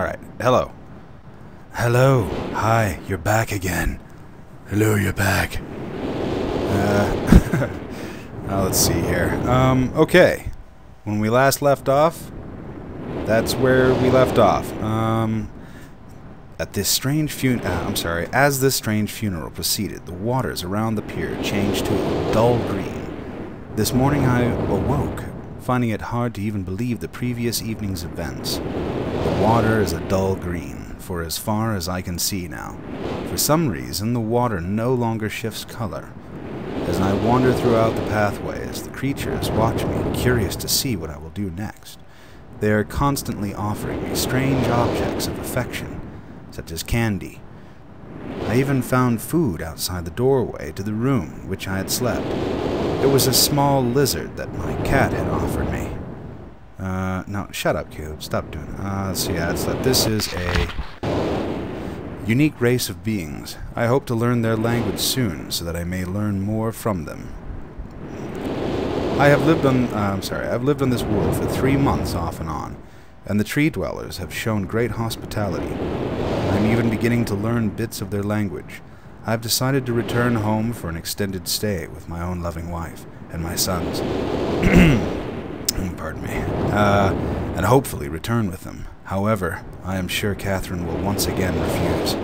Alright, hello. Hello. Hi, you're back again. Hello, you're back. Now let's see here. Okay. When we last left off, that's where we left off. As this strange funeral proceeded, the waters around the pier changed to a dull green. This morning I awoke, finding it hard to even believe the previous evening's events. The water is a dull green, for as far as I can see now. For some reason, the water no longer shifts color. As I wander throughout the pathways, the creatures watch me, curious to see what I will do next. They are constantly offering me strange objects of affection, such as candy. I even found food outside the doorway to the room which I had slept. It was a small lizard that my cat had offered me. No, shut up, Cube. Stop doing it. Let's see, this is a unique race of beings. I hope to learn their language soon, so that I may learn more from them. I've lived on this world for 3 months off and on, and the tree dwellers have shown great hospitality. I'm even beginning to learn bits of their language. I've decided to return home for an extended stay with my own loving wife and my sons. Pardon me. And hopefully return with them. However, I am sure Catherine will once again refuse.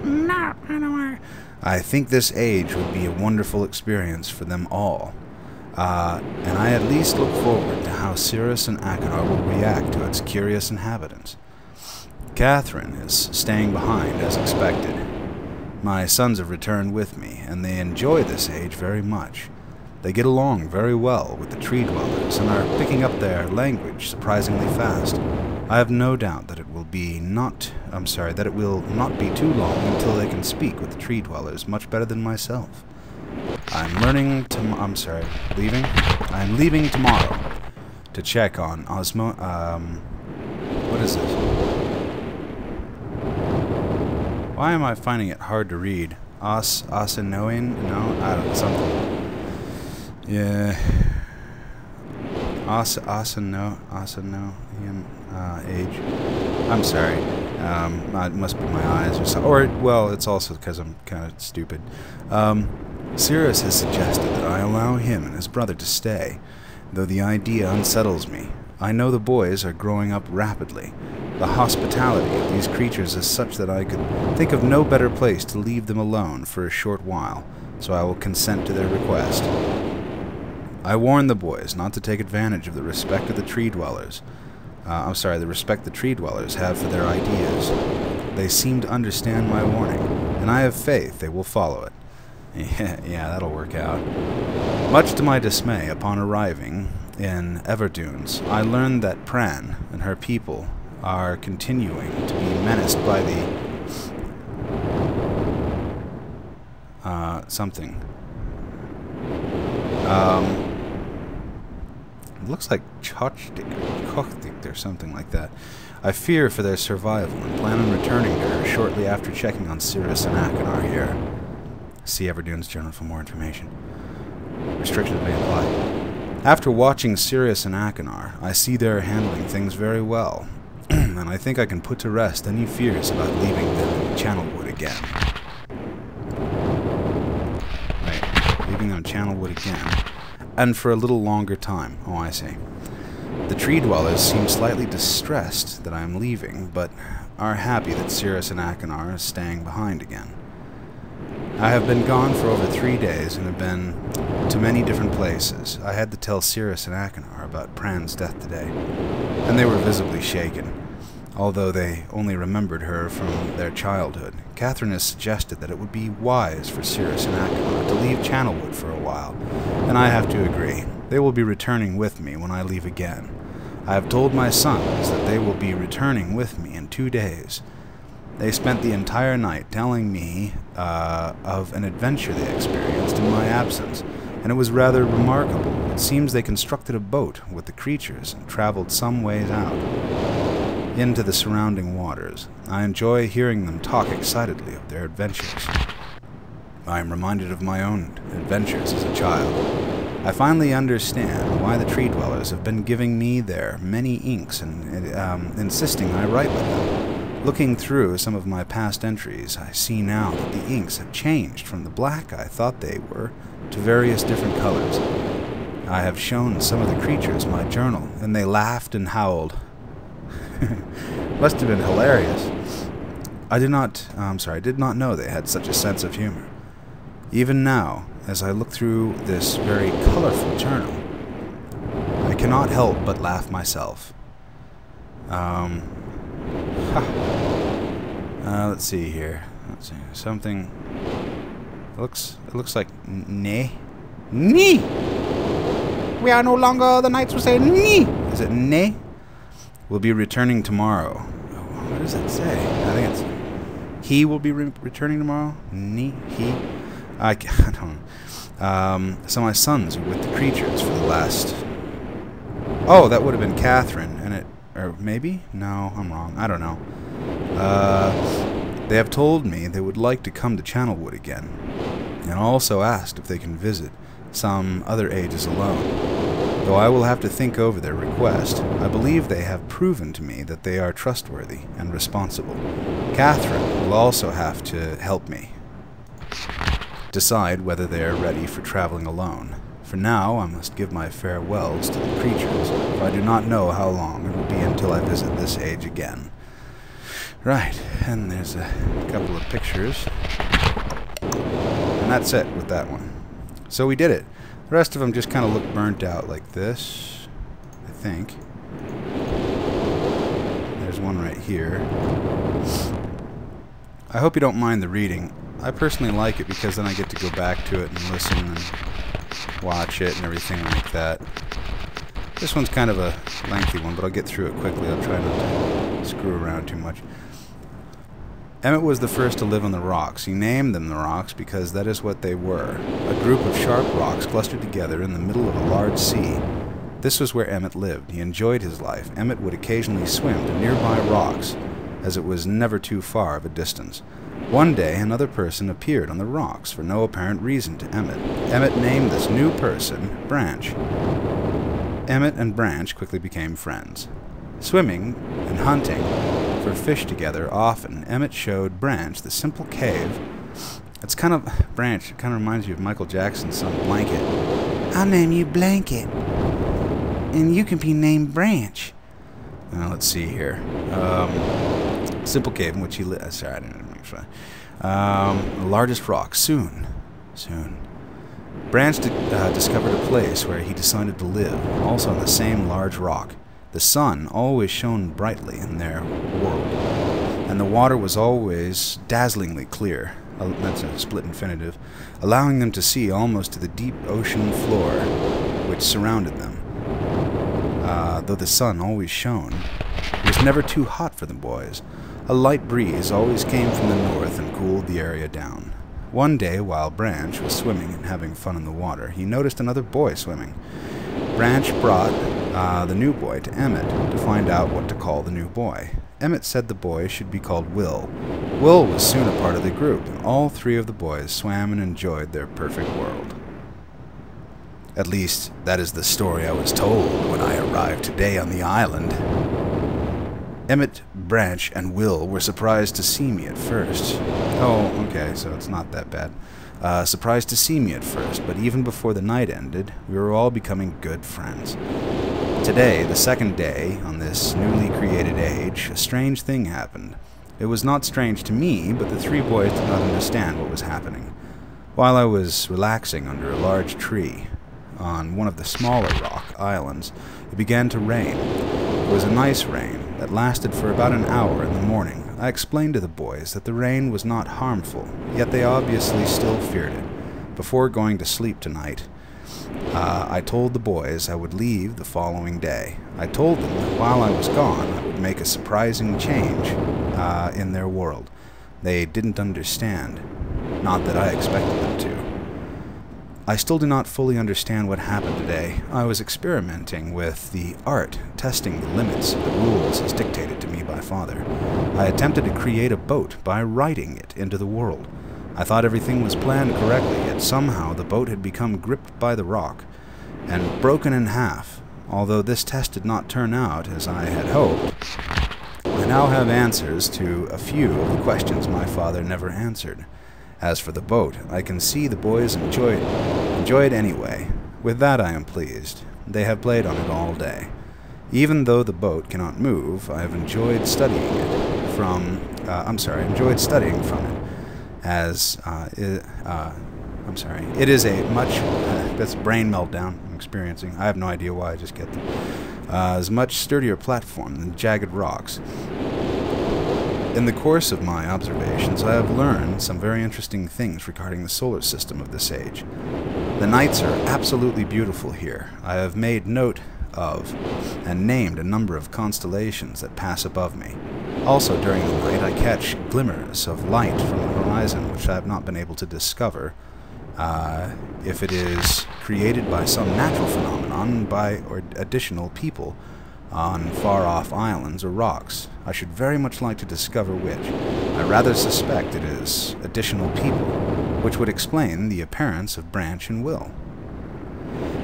No, I don't. I think this age would be a wonderful experience for them all. And I at least look forward to how Cirrus and Achenar will react to its curious inhabitants. Catherine is staying behind as expected. My sons have returned with me, and they enjoy this age very much. They get along very well with the tree dwellers and are picking up their language surprisingly fast. I have no doubt that it will not be too long until they can speak with the tree dwellers much better than myself. I'm leaving tomorrow to check on what is this? Why am I finding it hard to read? Osinoin? No, I don't know, something. Yeah. Osinoian age. I'm sorry. It must be my eyes or something. Or, well, it's also because I'm kind of stupid. Cirrus has suggested that I allow him and his brother to stay, though the idea unsettles me. I know the boys are growing up rapidly. The hospitality of these creatures is such that I could think of no better place to leave them alone for a short while, so I will consent to their request. I warn the boys not to take advantage of the respect of the tree dwellers. The respect the tree dwellers have for their ideas. They seem to understand my warning, and I have faith they will follow it. Yeah, that'll work out. Much to my dismay, upon arriving in Everdunes, I learned that Pran and her people are continuing to be menaced by the something. It looks like Kochdik or something like that. I fear for their survival and plan on returning to her shortly after checking on Cirrus and Achenar here. See Everdunes Journal for more information. Restrictions may apply. After watching Cirrus and Achenar, I see they're handling things very well, and I think I can put to rest any fears about leaving them in Channelwood again. Right, leaving them in Channelwood again. And for a little longer time. Oh, I see. The tree dwellers seem slightly distressed that I am leaving, but are happy that Cirrus and Achenar are staying behind again. I have been gone for over 3 days and have been to many different places. I had to tell Cirrus and Achenar about Pran's death today, and they were visibly shaken, although they only remembered her from their childhood. Catherine has suggested that it would be wise for Cirrus and Achenar to leave Channelwood for a while, and I have to agree. They will be returning with me when I leave again. I have told my sons that they will be returning with me in 2 days. They spent the entire night telling me of an adventure they experienced in my absence, and it was rather remarkable. It seems they constructed a boat with the creatures and traveled some ways out into the surrounding waters. I enjoy hearing them talk excitedly of their adventures. I am reminded of my own adventures as a child. I finally understand why the tree dwellers have been giving me their many inks and insisting I write with them. Looking through some of my past entries, I see now that the inks have changed from the black I thought they were to various different colors. I have shown some of the creatures my journal, and they laughed and howled. Must have been hilarious. I did not know they had such a sense of humor. Even now, as I look through this very colorful journal, I cannot help but laugh myself. Let's see here. Let's see. Something. It looks like nee. Nee. We are no longer the knights who say nee. Is it nee? We'll be returning tomorrow. What does that say? I think it's he will be returning tomorrow. Nee. He. I don't know. So my sons are with the creatures for the last. Oh, that would have been Catherine, and it. Or maybe? No, I'm wrong. I don't know. They have told me they would like to come to Channelwood again, and also asked if they can visit some other ages alone. Though I will have to think over their request, I believe they have proven to me that they are trustworthy and responsible. Catherine will also have to help me decide whether they are ready for traveling alone. For now, I must give my farewells to the creatures, for I do not know how long it will be until I visit this age again. Right, and there's a couple of pictures. And that's it with that one. So we did it. The rest of them just kind of look burnt out like this, I think. There's one right here. I hope you don't mind the reading. I personally like it because then I get to go back to it and listen and watch it and everything like that. This one's kind of a lengthy one, but I'll get through it quickly. I'll try not to screw around too much. Emmett was the first to live on the rocks. He named them the rocks because that is what they were, a group of sharp rocks clustered together in the middle of a large sea. This was where Emmett lived. He enjoyed his life. Emmett would occasionally swim to nearby rocks, as it was never too far of a distance. One day, another person appeared on the rocks for no apparent reason to Emmett. Emmett named this new person Branch. Emmett and Branch quickly became friends. Swimming and hunting for fish together often, Emmett showed Branch the simple cave. It's kind of, Branch, it kind of reminds you of Michael Jackson's song Blanket. I'll name you Blanket, and you can be named Branch. Let's see here. Simple cave in which he lived. Sorry, I didn't make sure. The largest rock. Soon. Branch discovered a place where he decided to live, also on the same large rock. The sun always shone brightly in their world, and the water was always dazzlingly clear. That's a split infinitive, allowing them to see almost to the deep ocean floor which surrounded them. Though the sun always shone, it was never too hot for the boys. A light breeze always came from the north and cooled the area down. One day, while Branch was swimming and having fun in the water, he noticed another boy swimming. Branch brought the new boy to Emmett to find out what to call the new boy. Emmett said the boy should be called Will. Will was soon a part of the group, and all three of the boys swam and enjoyed their perfect world. At least, that is the story I was told when I arrived today on the island. Emmett, Branch, and Will were surprised to see me at first. Oh, okay, so it's not that bad. Surprised to see me at first, but even before the night ended, we were all becoming good friends. Today, the second day on this newly created age, a strange thing happened. It was not strange to me, but the three boys did not understand what was happening. While I was relaxing under a large tree on one of the smaller rock islands, it began to rain. It was a nice rain that lasted for about an hour in the morning. I explained to the boys that the rain was not harmful, yet they obviously still feared it. Before going to sleep tonight, I told the boys I would leave the following day. I told them that while I was gone, I would make a surprising change in their world. They didn't understand. Not that I expected them to. I still do not fully understand what happened today. I was experimenting with the art, testing the limits of the rules as dictated to me by Father. I attempted to create a boat by writing it into the world. I thought everything was planned correctly, yet somehow the boat had become gripped by the rock and broken in half. Although this test did not turn out as I had hoped, I now have answers to a few of the questions my father never answered. As for the boat, I can see the boys enjoy it anyway. With that I am pleased. They have played on it all day. Even though the boat cannot move, I have enjoyed studying it from it, as it is a much that's brain meltdown I'm experiencing. I have no idea why I just get them. Is a much sturdier platform than jagged rocks. In the course of my observations, I have learned some very interesting things regarding the solar system of this age. The nights are absolutely beautiful here. I have made note of and named a number of constellations that pass above me. Also, during the night, I catch glimmers of light from the horizon, which I have not been able to discover if it is created by some natural phenomenon or additional people on far-off islands or rocks. I should very much like to discover which. I rather suspect it is additional people, which would explain the appearance of Branch and Will.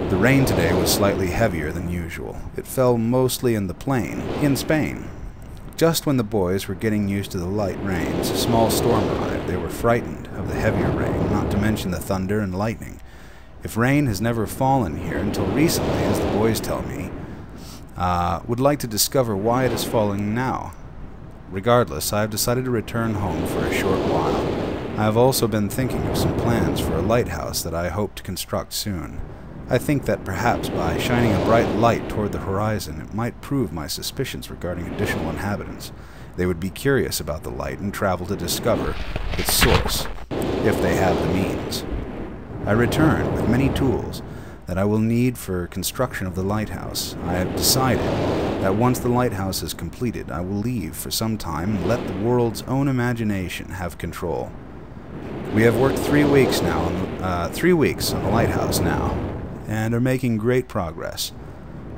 The rain today was slightly heavier than usual. It fell mostly in the plain, in Spain. Just when the boys were getting used to the light rains, a small storm arrived. They were frightened of the heavier rain, not to mention the thunder and lightning. If rain has never fallen here until recently, as the boys tell me, would like to discover why it is falling now. Regardless, I have decided to return home for a short while. I have also been thinking of some plans for a lighthouse that I hope to construct soon. I think that perhaps by shining a bright light toward the horizon, it might prove my suspicions regarding additional inhabitants. They would be curious about the light and travel to discover its source, if they have the means. I return with many tools that I will need for construction of the lighthouse. I have decided that once the lighthouse is completed, I will leave for some time and let the world's own imagination have control. We have worked 3 weeks now, 3 weeks on the lighthouse now, and are making great progress.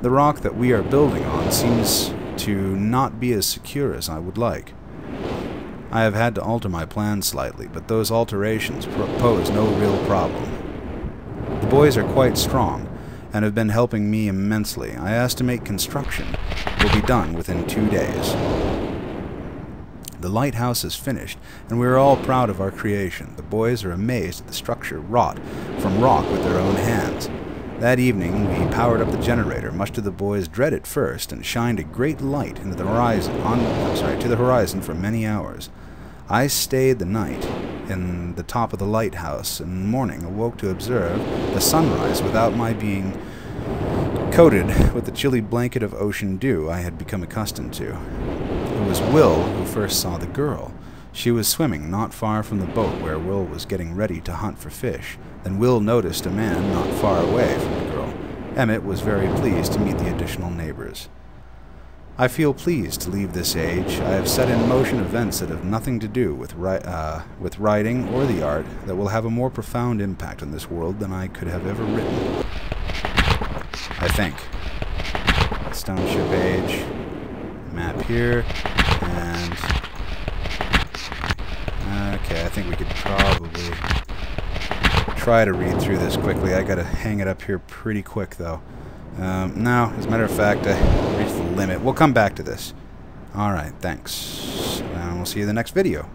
The rock that we are building on seems to not be as secure as I would like. I have had to alter my plans slightly, but those alterations pose no real problem. The boys are quite strong and have been helping me immensely. I estimate construction will be done within 2 days. The lighthouse is finished, and we are all proud of our creation. The boys are amazed at the structure wrought from rock with their own hands. That evening we powered up the generator, much to the boys' dread at first, and shined a great light into the horizon to the horizon for many hours. I stayed the night in the top of the lighthouse, and in the morning awoke to observe the sunrise without my being coated with the chilly blanket of ocean dew I had become accustomed to. It was Will who first saw the girl. She was swimming not far from the boat where Will was getting ready to hunt for fish. Then Will noticed a man not far away from the girl. Emmett was very pleased to meet the additional neighbors. I feel pleased to leave this age. I have set in motion events that have nothing to do with writing or the art that will have a more profound impact on this world than I could have ever written. I think. Stone ship age. Map here. And... okay, I think we could probably try to read through this quickly. I gotta hang it up here pretty quick, though. No, as a matter of fact, I reached the limit. We'll come back to this. Alright, thanks. And we'll see you in the next video.